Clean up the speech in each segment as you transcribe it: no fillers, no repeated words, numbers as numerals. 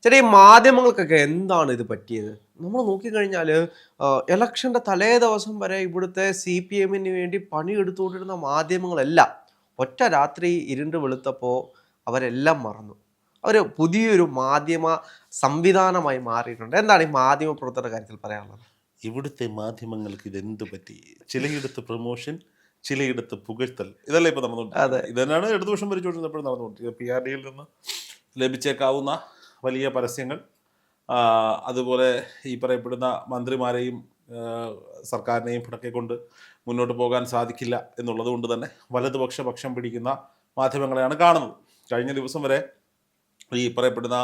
ചെറിയ മാധ്യമങ്ങൾക്കൊക്കെ എന്താണ് ഇത് പറ്റിയത്? നമ്മൾ നോക്കിക്കഴിഞ്ഞാൽ ഇലക്ഷൻ്റെ തലേ ദിവസം വരെ ഇവിടുത്തെ CPMന് വേണ്ടി പണിയെടുത്തുകൊണ്ടിരുന്ന മാധ്യമങ്ങളെല്ലാം ഒറ്റ രാത്രി ഇരുണ്ട് വെളുത്തപ്പോൾ അവരെല്ലാം മറന്നു. അവർ പുതിയൊരു മാധ്യമ സംവിധാനമായി മാറിയിട്ടുണ്ട്. എന്താണ് ഈ മാധ്യമ പ്രവർത്തനയുടെ കാര്യത്തിൽ പറയാനുള്ളത്? ഇവിടുത്തെ മാധ്യമങ്ങൾക്ക് ഇതെന്ത് പറ്റി? ചിലയിടത്ത് പ്രൊമോഷൻ, ചിലയിടത്ത് പുകഴ്ത്തൽ, ഇതല്ലേ ഇപ്പം നടന്നുകൊണ്ടിരിക്കുന്നത്. ഇതന്നെയാണ് ഇടതുപക്ഷം ഭരിച്ചുകൊണ്ടിരുന്നപ്പോഴും നടന്നുകൊണ്ടിരിക്കുന്നത്. PRDയിൽ നിന്ന് ലഭിച്ചേക്കാവുന്ന വലിയ പരസ്യങ്ങൾ, അതുപോലെ ഈ പറയപ്പെടുന്ന മന്ത്രിമാരെയും സർക്കാരിനെയും പിണക്കിക്കൊണ്ട് മുന്നോട്ട് പോകാൻ സാധിക്കില്ല എന്നുള്ളത് കൊണ്ട് തന്നെ വലതുപക്ഷ പക്ഷം പിടിക്കുന്ന മാധ്യമങ്ങളെയാണ് കാണുന്നത്. കഴിഞ്ഞ ദിവസം വരെ ഈ പറയപ്പെടുന്ന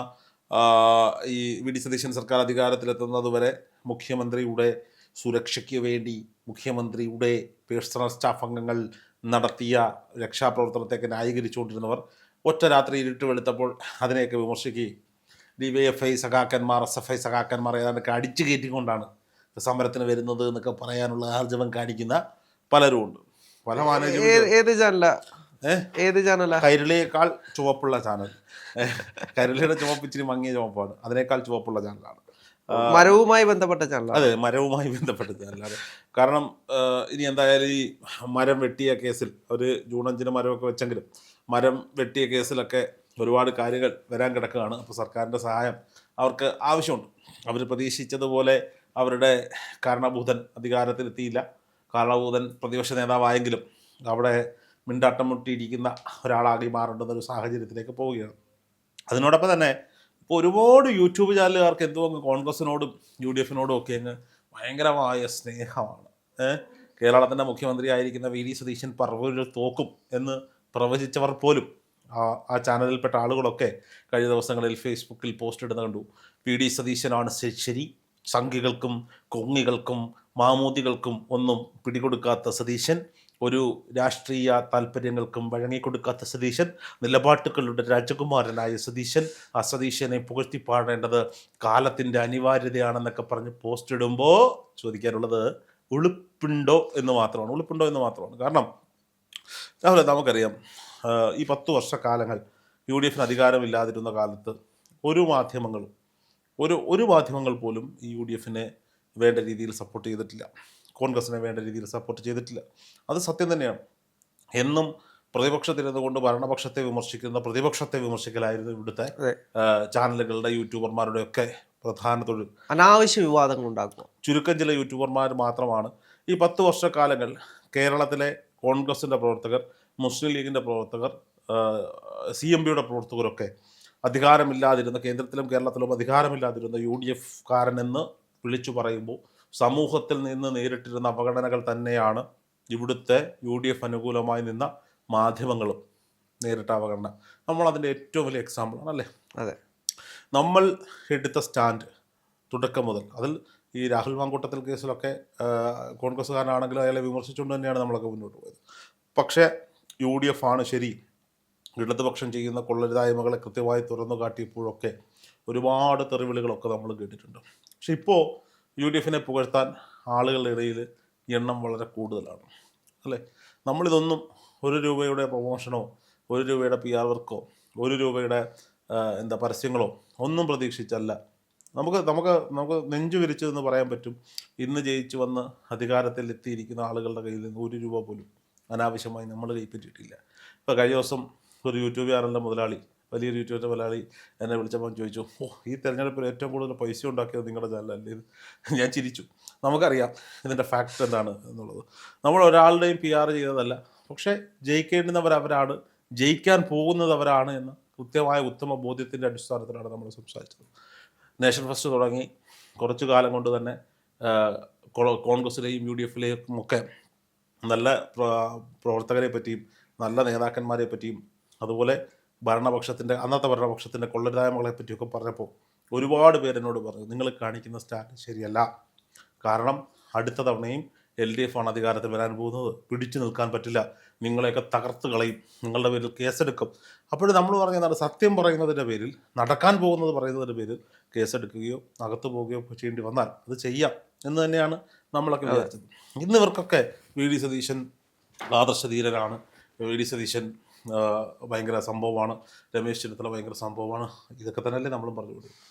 ഈ VD സതീശൻ സർക്കാർ അധികാരത്തിലെത്തുന്നത് വരെ മുഖ്യമന്ത്രിയുടെ സുരക്ഷയ്ക്ക് വേണ്ടി മുഖ്യമന്ത്രിയുടെ പേഴ്സണൽ സ്റ്റാഫ് അംഗങ്ങൾ നടത്തിയ രക്ഷാപ്രവർത്തനത്തേക്ക് ന്യായീകരിച്ചുകൊണ്ടിരുന്നവർ ഒറ്റ രാത്രി ഇരുട്ട് വെളുത്തപ്പോൾ അതിനെയൊക്കെ വിമർശിക്കുകയും DYFI സഖാക്കന്മാർ, SFI സഖാക്കന്മാർ ഏതാണ്ടൊക്കെ അടിച്ചു കയറ്റിക്കൊണ്ടാണ് സമരത്തിന് വരുന്നത് എന്നൊക്കെ പറയാനുള്ള ആർജവം കാണിക്കുന്ന പലരും ഉണ്ട്. പല കൈരളിയേക്കാൾ ചുവപ്പുള്ള ചാനൽ, കൈരളിയുടെ ചുവപ്പ് ഇച്ചിരി മങ്ങിയ ചുവപ്പാണ്, അതിനേക്കാൾ ചുവപ്പുള്ള ചാനലാണ്. മരവുമായി ബന്ധപ്പെട്ട ചാനൽ. അതെ, മരവുമായി ബന്ധപ്പെട്ട ചാനലാണ്. കാരണം ഇനി എന്തായാലും ഈ മരം വെട്ടിയ കേസിൽ ഒരു ജൂൺ 5 മരമൊക്കെ വെച്ചെങ്കിലും മരം വെട്ടിയ കേസിലൊക്കെ ഒരുപാട് കാര്യങ്ങൾ വരാൻ കിടക്കുകയാണ്. അപ്പോൾ സർക്കാരിൻ്റെ സഹായം അവർക്ക് ആവശ്യമുണ്ട്. അവർ പ്രതീക്ഷിച്ചതുപോലെ അവരുടെ കാരണഭൂതൻ അധികാരത്തിലെത്തിയില്ല. കാരണഭൂതൻ പ്രതിപക്ഷ നേതാവായെങ്കിലും അവിടെ മിണ്ടാട്ടം മുട്ടിയിരിക്കുന്ന ഒരാളാകി മാറേണ്ടുന്നൊരു സാഹചര്യത്തിലേക്ക് പോവുകയാണ്. അതിനോടൊപ്പം തന്നെ ഇപ്പോൾ ഒരുപാട് യൂട്യൂബ് ചാനലുകാർക്ക് എന്തോ അങ്ങ് കോൺഗ്രസിനോടും UDFിനോടും ഒക്കെ അങ്ങ് ഭയങ്കരമായ സ്നേഹമാണ്. കേരളത്തിൻ്റെ മുഖ്യമന്ത്രി ആയിരിക്കുന്ന VD സതീശൻ പറവൂരിൽ തോക്കും എന്ന് പ്രവചിച്ചവർ പോലും ആ ചാനലിൽപ്പെട്ട ആളുകളൊക്കെ കഴിഞ്ഞ ദിവസങ്ങളിൽ ഫേസ്ബുക്കിൽ പോസ്റ്റ് ഇടുന്ന കണ്ടു. VD സതീശനാണ് ശരി, സംഘികൾക്കും കൊങ്ങികൾക്കും മാമൂദികൾക്കും ഒന്നും പിടികൊടുക്കാത്ത സതീശൻ, ഒരു രാഷ്ട്രീയ താല്പര്യങ്ങൾക്കും വഴങ്ങിക്കൊടുക്കാത്ത സതീശൻ, നിലപാട്ടുകളുടെ രാജകുമാരനായ സതീശൻ, ആ സതീശനെ പുകഴ്ത്തി പാടേണ്ടത് കാലത്തിൻ്റെ അനിവാര്യതയാണെന്നൊക്കെ പറഞ്ഞ് പോസ്റ്റ് ഇടുമ്പോൾ ചോദിക്കാനുള്ളത് ഉളുപ്പുണ്ടോ എന്ന് മാത്രമാണ്. കാരണം രാഹുൽ, നമുക്കറിയാം ഈ 10 വർഷക്കാലങ്ങൾ UDFിന് അധികാരമില്ലാതിരുന്ന കാലത്ത് ഒരു മാധ്യമങ്ങൾ പോലും ഈ UDFിനെ വേണ്ട രീതിയിൽ സപ്പോർട്ട് ചെയ്തിട്ടില്ല, കോൺഗ്രസിനെ വേണ്ട രീതിയിൽ സപ്പോർട്ട് ചെയ്തിട്ടില്ല. അത് സത്യം തന്നെയാണ്. എന്നും പ്രതിപക്ഷത്തിരുന്നു കൊണ്ട് ഭരണപക്ഷത്തെ വിമർശിക്കുന്ന പ്രതിപക്ഷത്തെ വിമർശിക്കലായിരുന്നു ഇവിടുത്തെ ചാനലുകളുടെ യൂട്യൂബർമാരുടെ ഒക്കെ പ്രധാന തൊഴിൽ. അനാവശ്യ വിവാദങ്ങൾ ഉണ്ടാക്കുക. ചുരുക്കം ചില യൂട്യൂബർമാർ മാത്രമാണ് ഈ 10 വർഷക്കാലങ്ങൾ കേരളത്തിലെ കോൺഗ്രസിൻ്റെ പ്രവർത്തകർ, മുസ്ലിം ലീഗിൻ്റെ പ്രവർത്തകർ, CMPയുടെ പ്രവർത്തകരൊക്കെ അധികാരമില്ലാതിരുന്ന, കേന്ദ്രത്തിലും കേരളത്തിലും അധികാരമില്ലാതിരുന്ന UDFകാരനെന്ന് വിളിച്ചു പറയുമ്പോൾ സമൂഹത്തിൽ നിന്ന് നേരിട്ടിരുന്ന അവഗണനകൾ തന്നെയാണ് ഇവിടുത്തെ UDF അനുകൂലമായി നിന്ന മാധ്യമങ്ങളും നേരിട്ട അവഗണന. നമ്മളതിൻ്റെ ഏറ്റവും വലിയ എക്സാമ്പിളാണ് അല്ലേ? അതെ. നമ്മൾ എടുത്ത സ്റ്റാൻഡ് തുടക്കം മുതൽ, അതിൽ ഈ രാഹുൽ മാങ്കൂട്ടത്തിൽ കേസിലൊക്കെ കോൺഗ്രസ്സുകാരനാണെങ്കിലും അയാളെ വിമർശിച്ചുകൊണ്ട് തന്നെയാണ് നമ്മളൊക്കെ മുന്നോട്ട് പോയത്. പക്ഷേ UDF ആണ് ശരി, ഇടതുപക്ഷം ചെയ്യുന്ന കൊള്ളരുതായ്മകളെ കൃത്യമായി തുറന്നു കാട്ടിയപ്പോഴൊക്കെ ഒരുപാട് തെറിവിളികളൊക്കെ നമ്മൾ കേട്ടിട്ടുണ്ട്. പക്ഷെ ഇപ്പോൾ UDFിനെ പുകഴ്ത്താൻ ആളുകളുടെ ഇടയിൽ എണ്ണം വളരെ കൂടുതലാണ് അല്ലേ? നമ്മളിതൊന്നും 1 രൂപയുടെ പ്രൊമോഷനോ 1 രൂപയുടെ PR വർക്കോ 1 രൂപയുടെ പരസ്യങ്ങളോ ഒന്നും പ്രതീക്ഷിച്ചല്ല. നമുക്ക് നെഞ്ചു വിരിച്ചതെന്ന് പറയാൻ പറ്റും. ഇന്ന് ജയിച്ചു വന്ന് അധികാരത്തിൽ എത്തിയിരിക്കുന്ന ആളുകളുടെ കയ്യിൽ നിന്ന് 1 രൂപ പോലും അനാവശ്യമായി നമ്മൾ കൈപ്പറ്റിയിട്ടില്ല. ഇപ്പോൾ കഴിഞ്ഞ ദിവസം ഒരു യൂട്യൂബ് ചാനലിൻ്റെ മുതലാളി, വലിയൊരു യൂട്യൂബിൻ്റെ മുതലാളി എന്നെ വിളിച്ചപ്പോൾ ചോദിച്ചു, ഈ തെരഞ്ഞെടുപ്പിൽ ഏറ്റവും കൂടുതൽ പൈസ ഉണ്ടാക്കിയത് നിങ്ങളുടെ ചാനലല്ലേ ഇത്? ഞാൻ ചിരിച്ചു. നമുക്കറിയാം ഇതിൻ്റെ ഫാക്ട് എന്താണ് എന്നുള്ളത്. നമ്മൾ ഒരാളുടെയും PR ചെയ്തതല്ല. പക്ഷേ ജയിക്കേണ്ടുന്നവർ അവരാണ്, ജയിക്കാൻ പോകുന്നത് അവരാണ് എന്ന കൃത്യമായ ഉത്തമ ബോധ്യത്തിൻ്റെ അടിസ്ഥാനത്തിലാണ് നമ്മൾ സംസാരിച്ചത്. നേഷൻ ഫസ്റ്റ് തുടങ്ങി കുറച്ചു കാലം കൊണ്ട് തന്നെ കോൺഗ്രസിലെയും UDFിലെയും ഒക്കെ നല്ല പ്രവർത്തകരെ പറ്റിയും നല്ല നേതാക്കന്മാരെ പറ്റിയും അതുപോലെ അന്നത്തെ ഭരണപക്ഷത്തിൻ്റെ കൊള്ളരുതായ്മകളെ പറ്റിയൊക്കെ പറഞ്ഞപ്പോൾ ഒരുപാട് പേരെന്നോട് പറഞ്ഞു, നിങ്ങൾ കാണിക്കുന്ന സ്റ്റാൻഡ് ശരിയല്ല. കാരണം അടുത്ത തവണയും LDF ആണ് അധികാരത്തിൽ വരാൻ പോകുന്നത്, പിടിച്ചു നിൽക്കാൻ പറ്റില്ല, നിങ്ങളെയൊക്കെ തകർത്ത് കളയും, നിങ്ങളുടെ പേരിൽ കേസെടുക്കും. അപ്പോഴും നമ്മൾ പറഞ്ഞതാണ്, സത്യം പറയുന്നതിൻ്റെ പേരിൽ, നടക്കാൻ പോകുന്നത് പറയുന്നതിൻ്റെ പേരിൽ കേസെടുക്കുകയോ അകത്ത് പോവുകയോ ചെയ്യേണ്ടി വന്നാൽ അത് ചെയ്യാം എന്ന് തന്നെയാണ് നമ്മളൊക്കെ വിചാരിച്ചത്. ഇന്ന് ഇവർക്കൊക്കെ VD സതീശൻ ആദർശധീരനാണ്, VD സതീശൻ ഭയങ്കര സംഭവമാണ്, രമേശ് ചെന്നിത്തല ഭയങ്കര സംഭവമാണ്, ഇതൊക്കെ തന്നെയല്ലേ നമ്മളും പറഞ്ഞു കൊടുക്കും.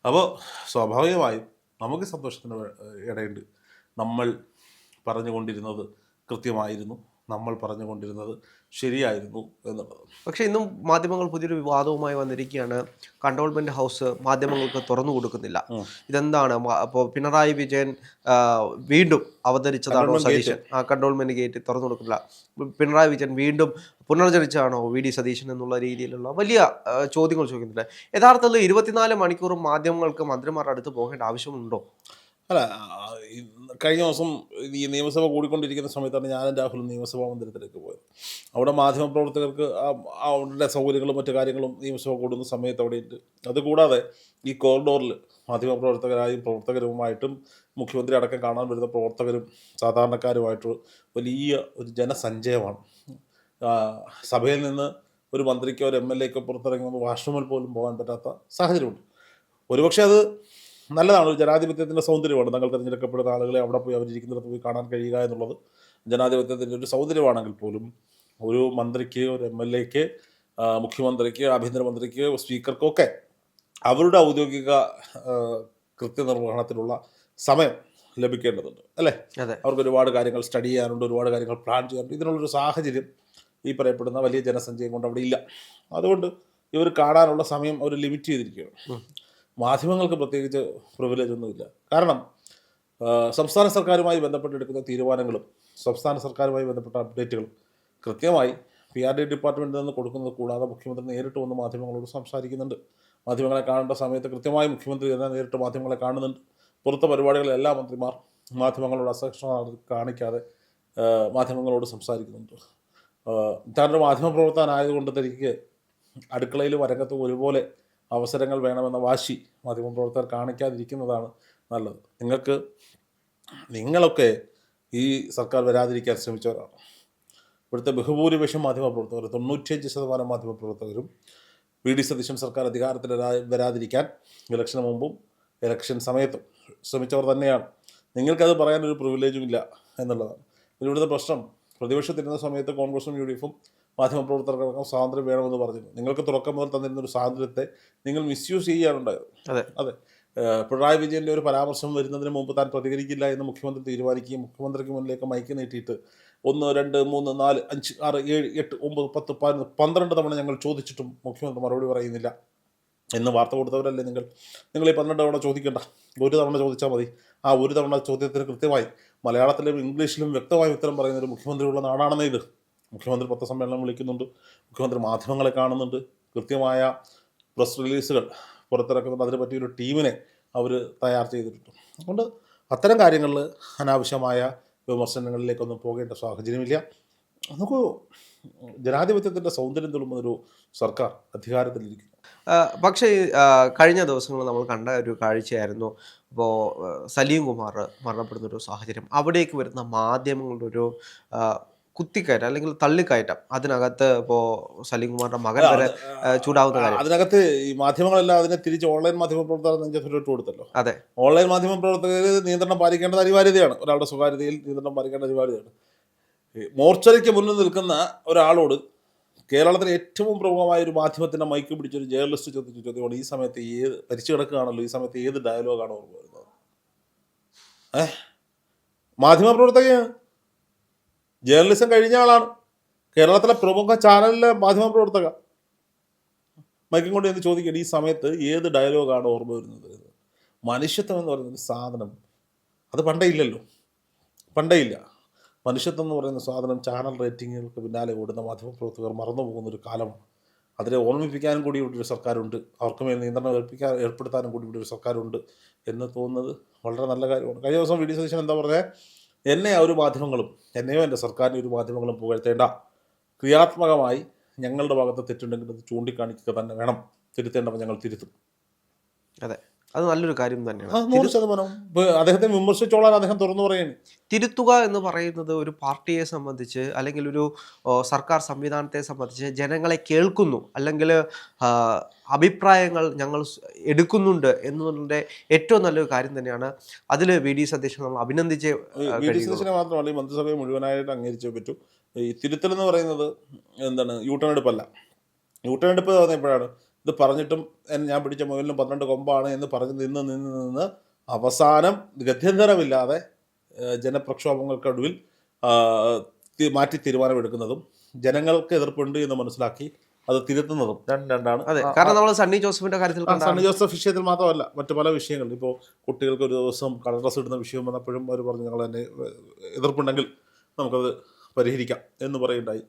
അപ്പോൾ സ്വാഭാവികമായും നമുക്ക് സന്തോഷത്തിന് ഇടയുണ്ട്. നമ്മൾ പറഞ്ഞുകൊണ്ടിരുന്നത് കൃത്യമായിരുന്നു, നമ്മൾ പറഞ്ഞുകൊണ്ടിരുന്നത് ശരിയായിരുന്നു എന്നുള്ളത്. പക്ഷേ ഇന്നും മാധ്യമങ്ങൾ പുതിയൊരു വിവാദവുമായി വന്നിരിക്കുകയാണ്. കൺട്രോൾമെന്റ് ഹൗസ് മാധ്യമങ്ങൾക്ക് തുറന്നു കൊടുക്കുന്നില്ല. ഇതെന്താണ്? അപ്പോൾ പിണറായി വിജയൻ വീണ്ടും അവതരിച്ചതാണോ സതീശൻ? കൺട്രോൾമെന്റ് ഗേറ്റ് തുറന്നു കൊടുക്കില്ല. പിണറായി വിജയൻ വീണ്ടും പുനർജനിച്ചാണോ വി ഡി സതീശൻ എന്നുള്ള രീതിയിലുള്ള വലിയ ചോദ്യങ്ങൾ ചോദിക്കുന്നുണ്ട്. യഥാർത്ഥത്തിൽ 24 മണിക്കൂറും മാധ്യമങ്ങൾക്ക് മന്ത്രിമാരുടെ അടുത്ത് പോകേണ്ട ആവശ്യമുണ്ടോ? അല്ല, കഴിഞ്ഞ ദിവസം ഈ നിയമസഭ കൂടിക്കൊണ്ടിരിക്കുന്ന സമയത്താണ് ഞാനും രാഹുലും നിയമസഭാ മന്ദിരത്തിലേക്ക് പോയത്. അവിടെ മാധ്യമപ്രവർത്തകർക്ക് അവരുടെ സൗകര്യങ്ങളും മറ്റു കാര്യങ്ങളും നിയമസഭ കൂടുന്ന സമയത്ത് അവിടെ ഉണ്ട്. അതുകൂടാതെ ഈ കോറിഡോറിൽ മാധ്യമപ്രവർത്തകരായും പ്രവർത്തകരുമായിട്ടും മുഖ്യമന്ത്രി അടക്കം കാണാൻ വരുന്ന പ്രവർത്തകരും സാധാരണക്കാരുമായിട്ട് വലിയ ഒരു ജനസഞ്ചയമാണ്. സഭയിൽ നിന്ന് ഒരു മന്ത്രിക്കോ ഒരു MLA-ക്കോ പുറത്തിറങ്ങുമ്പോൾ വാഷ്റൂമിൽ പോലും പോകാൻ പറ്റാത്ത സാഹചര്യമുണ്ട്. ഒരുപക്ഷെ അത് നല്ലതാണ്, ഒരു ജനാധിപത്യത്തിൻ്റെ സൗന്ദര്യമാണ്. തങ്ങൾ തിരഞ്ഞെടുക്കപ്പെടുന്ന ആളുകളെ അവിടെ പോയി അവരിയ്ക്കുന്നിടത്ത് പോയി കാണാൻ കഴിയുക എന്നുള്ളത് ജനാധിപത്യത്തിൻ്റെ ഒരു സൗന്ദര്യമാണെങ്കിൽ പോലും ഒരു മന്ത്രിക്ക്, ഒരു MLA-ക്ക്, മുഖ്യമന്ത്രിക്ക്, ആഭ്യന്തരമന്ത്രിക്ക്, സ്പീക്കർക്കൊക്കെ അവരുടെ ഔദ്യോഗിക കൃത്യനിർവഹണത്തിനുള്ള സമയം ലഭിക്കേണ്ടതുണ്ട്, അല്ലേ? അവർക്ക് ഒരുപാട് കാര്യങ്ങൾ സ്റ്റഡി ചെയ്യാനുണ്ട്, ഒരുപാട് കാര്യങ്ങൾ പ്ലാൻ ചെയ്യാനുണ്ട്. ഇതിനുള്ളൊരു സാഹചര്യം ഈ പറയപ്പെടുന്ന വലിയ ജനസഞ്ചയം കൊണ്ട് അവിടെ ഇല്ല. അതുകൊണ്ട് ഇവർ കാണാനുള്ള സമയം അവർ ലിമിറ്റ് ചെയ്തിരിക്കുകയാണ്. മാധ്യമങ്ങൾക്ക് പ്രത്യേകിച്ച് പ്രിവിലേജ് ഒന്നുമില്ല. കാരണം സംസ്ഥാന സർക്കാരുമായി ബന്ധപ്പെട്ടെടുക്കുന്ന തീരുമാനങ്ങളും സംസ്ഥാന സർക്കാരുമായി ബന്ധപ്പെട്ട അപ്ഡേറ്റുകളും കൃത്യമായി PRD ഡിപ്പാർട്ട്മെൻറ്റിൽ നിന്ന് കൊടുക്കുന്നത് കൂടാതെ മുഖ്യമന്ത്രി നേരിട്ട് വന്ന് മാധ്യമങ്ങളോട് സംസാരിക്കുന്നുണ്ട്. മാധ്യമങ്ങളെ കാണേണ്ട സമയത്ത് കൃത്യമായി മുഖ്യമന്ത്രി തന്നെ നേരിട്ട് മാധ്യമങ്ങളെ കാണുന്നുണ്ട്. പുറത്തെ പരിപാടികളിൽ എല്ലാ മന്ത്രിമാർ മാധ്യമങ്ങളോട് അസഹിഷ്ണുത കാണിക്കാതെ മാധ്യമങ്ങളോട് സംസാരിക്കുന്നുണ്ട്. താനൊരു മാധ്യമപ്രവർത്തകനായതുകൊണ്ട് തനിക്ക് അടുക്കളയിലും അരങ്ങത്തും ഒരുപോലെ അവസരങ്ങൾ വേണമെന്ന വാശി മാധ്യമപ്രവർത്തകർ കാണിക്കാതിരിക്കുന്നതാണ് നല്ലത്. നിങ്ങളൊക്കെ ഈ സർക്കാർ വരാതിരിക്കാൻ ശ്രമിച്ചവരാണ്. ഇവിടുത്തെ ബഹുഭൂരിപക്ഷം മാധ്യമപ്രവർത്തകർ, 95% മാധ്യമപ്രവർത്തകരും വി ഡി സതീശൻ സർക്കാർ അധികാരത്തിൽ വരാതിരിക്കാൻ ഇലക്ഷന് മുമ്പും ഇലക്ഷൻ സമയത്തും ശ്രമിച്ചവർ തന്നെയാണ്. നിങ്ങൾക്കത് പറയാനൊരു പ്രിവിലേജും ഇല്ല എന്നുള്ളതാണ്. ഇവിടുത്തെ പ്രശ്നം, പ്രതിപക്ഷത്തിരുന്ന സമയത്ത് കോൺഗ്രസും UDF-ഉം മാധ്യമപ്രവർത്തകർക്കും സ്വാതന്ത്ര്യം വേണമെന്ന് പറഞ്ഞു. നിങ്ങൾക്ക് തുടക്കം മുതൽ തന്നിരുന്ന ഒരു സ്വാതന്ത്ര്യത്തെ നിങ്ങൾ മിസ്യൂസ് ചെയ്യാനുണ്ടായത്. അതെ, പിണറായി വിജയൻ്റെ ഒരു പരാമർശം വരുന്നതിന് മുമ്പ് താൻ പ്രതികരിക്കില്ല എന്ന് മുഖ്യമന്ത്രി തീരുമാനിക്കുകയും മുഖ്യമന്ത്രിക്ക് മുന്നിലേക്ക് മൈക്ക് നീട്ടിയിട്ട് 1, 2, 3, 4, 5, 6, 7, 8, 9, 10, 11, 12 തവണ ഞങ്ങൾ ചോദിച്ചിട്ടും മുഖ്യമന്ത്രി മറുപടി പറയുന്നില്ല എന്ന് വാർത്ത കൊടുത്തവരല്ലേ നിങ്ങൾ. ഈ 12 തവണ ചോദിക്കേണ്ട, ഒരു തവണ ചോദിച്ചാൽ മതി. ആ ഒരു തവണ ചോദ്യത്തിന് കൃത്യമായി മലയാളത്തിലും ഇംഗ്ലീഷിലും വ്യക്തമായി ഉത്തരം പറയുന്ന ഒരു മുഖ്യമന്ത്രിയുള്ള നാടാണെന്നേ ഇത്. മുഖ്യമന്ത്രി പത്രസമ്മേളനം വിളിക്കുന്നുണ്ട്, മുഖ്യമന്ത്രി മാധ്യമങ്ങളെ കാണുന്നുണ്ട്, കൃത്യമായ പ്രസ് റിലീസുകൾ പുറത്തിറക്കുന്നുണ്ട്, അതിനെ പറ്റിയൊരു ടീമിനെ അവർ തയ്യാർ ചെയ്തിട്ടുണ്ട്. അതുകൊണ്ട് അത്തരം കാര്യങ്ങളിൽ അനാവശ്യമായ വിമർശനങ്ങളിലേക്കൊന്നും പോകേണ്ട സാഹചര്യമില്ല. നമുക്ക് ജനാധിപത്യത്തിൻ്റെ സൗന്ദര്യം തുളുമ്പുന്നൊരു സർക്കാർ അധികാരത്തിലിരിക്കുന്നു. പക്ഷേ കഴിഞ്ഞ ദിവസങ്ങളിൽ നമ്മൾ കണ്ട ഒരു കാഴ്ചയായിരുന്നു. ഇപ്പോൾ സലീം കുമാർ മരണപ്പെടുന്നൊരു സാഹചര്യം, അവിടേക്ക് വരുന്ന മാധ്യമങ്ങളുടെ ഒരു കുത്തിക്കയറ്റം അല്ലെങ്കിൽ തള്ളിക്കയറ്റം, അതിനകത്ത് ഇപ്പോൾ സലീം കുമാറിന്റെ മകൻ വരെ ചൂടാവുന്ന കാര്യം. അതിനകത്ത് ഈ മാധ്യമങ്ങളെല്ലാം അതിനെ തിരിച്ച് ഓൺലൈൻ മാധ്യമപ്രവർത്തകർ ഇട്ട് കൊടുത്തല്ലോ. അതെ, ഓൺലൈൻ മാധ്യമപ്രവർത്തകർ നിയന്ത്രണം പാലിക്കേണ്ടത് അനിവാര്യതയാണ്. ഒരാളുടെ സ്വകാര്യതയിൽ നിയന്ത്രണം പാലിക്കേണ്ട അനിവാര്യതയാണ്. മോർച്ചറിക്ക് മുന്നിൽ നിൽക്കുന്ന ഒരാളോട് കേരളത്തിലെ ഏറ്റവും പ്രമുഖമായ ഒരു മാധ്യമത്തിൻ്റെ മൈക്ക് പിടിച്ചൊരു ജേർണലിസ്റ്റ് ചോദിച്ച ചോദ്യമാണ്, ഈ സമയത്ത് പരിച്ചു കിടക്കുകയാണല്ലോ, ഈ സമയത്ത് ഏത് ഡയലോഗാണ് ഓർമ്മ വരുന്നത്? മാധ്യമപ്രവർത്തകയാണ്, ജേർണലിസം കഴിഞ്ഞ ആളാണ്, കേരളത്തിലെ പ്രമുഖ ചാനലിലെ മാധ്യമപ്രവർത്തക. മൈക്കും കൊണ്ട് എന്ന് ചോദിക്കണം, ഈ സമയത്ത് ഏത് ഡയലോഗാണ് ഓർമ്മ വരുന്നത്? മനുഷ്യത്വം എന്ന് പറയുന്ന സാധനം അത് പണ്ടേ ഇല്ലല്ലോ, പണ്ടേ ഇല്ല. മനുഷ്യത്വം എന്ന് പറയുന്ന സാധനം ചാനൽ റേറ്റിങ്ങുകൾക്ക് പിന്നാലെ ഓടുന്ന മാധ്യമപ്രവർത്തകർ മറന്നു പോകുന്നൊരു കാലമാണ്. അതിനെ ഓർമ്മിപ്പിക്കാനും കൂടി ഇവിടെ ഒരു സർക്കാരുണ്ട്, അവർക്ക് മേൽ നിയന്ത്രണം ഏർപ്പെടുത്താനും കൂടി ഇവിടെ ഒരു സർക്കാരുണ്ട് എന്ന് തോന്നുന്നത് വളരെ നല്ല കാര്യമാണ്. കഴിഞ്ഞ ദിവസം വി ഡി സതീശൻ എന്താ പറഞ്ഞത്? എന്നെ ഒരു മാധ്യമങ്ങളും, എന്നെയോ എൻ്റെ സർക്കാരിനെ ഒരു മാധ്യമങ്ങളും പുകഴ്ത്തേണ്ട, ക്രിയാത്മകമായി ഞങ്ങളുടെ ഭാഗത്ത് തെറ്റുണ്ടെങ്കിൽ അത് ചൂണ്ടിക്കാണിക്കുക തന്നെ വേണം, തിരുത്തേണ്ടപ്പോൾ ഞങ്ങൾ തിരുത്തും. അതെ, അത് നല്ലൊരു കാര്യം തന്നെയാണ്. 100% അദ്ദേഹത്തെ വിമർശിച്ചോളാൻ അദ്ദേഹം തുറന്നു പറയുന്നു. തിരുത്തുക എന്ന് പറയുന്നത് ഒരു പാർട്ടിയെ സംബന്ധിച്ച് അല്ലെങ്കിൽ ഒരു സർക്കാർ സംവിധാനത്തെ സംബന്ധിച്ച് ജനങ്ങളെ കേൾക്കുന്നു അല്ലെങ്കിൽ അഭിപ്രായങ്ങൾ ഞങ്ങൾ എടുക്കുന്നുണ്ട് എന്നതിൻ്റെ ഏറ്റവും നല്ലൊരു കാര്യം തന്നെയാണ്. അതിൽ വി ഡി സതീശൻ നമ്മൾ അഭിനന്ദിച്ച് വി ഡി സതീശനെ മാത്രമല്ല ഈ മന്ത്രിസഭയെ മുഴുവനായിട്ട് അംഗീകരിച്ചേ പറ്റൂ. ഈ തിരുത്തൽ എന്ന് പറയുന്നത് എന്താണ്, യൂട്ടേൺ എടുപ്പല്ല. യൂട്ടേൺ എടുപ്പ് പറഞ്ഞപ്പോഴാണ് ഇത് പറഞ്ഞിട്ടും ഞാൻ പിടിച്ച മുയലിനും 12 കൊമ്പാണ് എന്ന് പറഞ്ഞ് നിന്ന് അവസാനം ഗത്യന്തരമില്ലാതെ ജനപ്രക്ഷോഭങ്ങൾക്കൊടുവിൽ മാറ്റി തീരുമാനമെടുക്കുന്നതും ജനങ്ങൾക്ക് എതിർപ്പുണ്ട് എന്ന് മനസ്സിലാക്കി അത് തിരുത്തുന്നതും രണ്ടാണ്. അതെ, കാരണം നമ്മൾ സണ്ണി ജോസഫിന്റെ കാര്യത്തിൽ സണ്ണി ജോസഫ് വിഷയത്തിൽ മാത്രമല്ല, മറ്റു പല വിഷയങ്ങളിൽ ഇപ്പോൾ കുട്ടികൾക്ക് ഒരു ദിവസം കളർ ഡ്രസ് ഇടുന്ന വിഷയം വന്നപ്പോഴും അവർ പറഞ്ഞു ഞങ്ങൾ തന്നെ എതിർപ്പുണ്ടെങ്കിൽ നമുക്കത് പരിഹരിക്കാം എന്ന് പറയുണ്ടായി.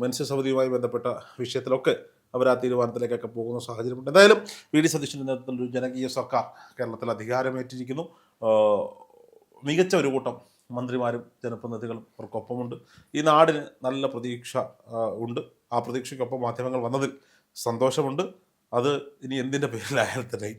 മനുഷ്യസമിതിയുമായി ബന്ധപ്പെട്ട വിഷയത്തിലൊക്കെ അവർ ആ തീരുമാനത്തിലേക്കൊക്കെ പോകുന്ന സാഹചര്യമുണ്ട്. എന്തായാലും വി ഡി സതീശൻ്റെ നേതൃത്വത്തിൽ ഒരു ജനകീയ സർക്കാർ കേരളത്തിൽ അധികാരമേറ്റിരിക്കുന്നു. മികച്ച ഒരു കൂട്ടം മന്ത്രിമാരും ജനപ്രതിനിധികളും അവർക്കൊപ്പമുണ്ട്. ഈ നാടിന് നല്ല പ്രതീക്ഷ ഉണ്ട്. ആ പ്രതീക്ഷയ്ക്കൊപ്പം മാധ്യമങ്ങൾ വന്നതിൽ സന്തോഷമുണ്ട്. അത് ഇനി എന്തിൻ്റെ പേരിലായാൽ തന്നെ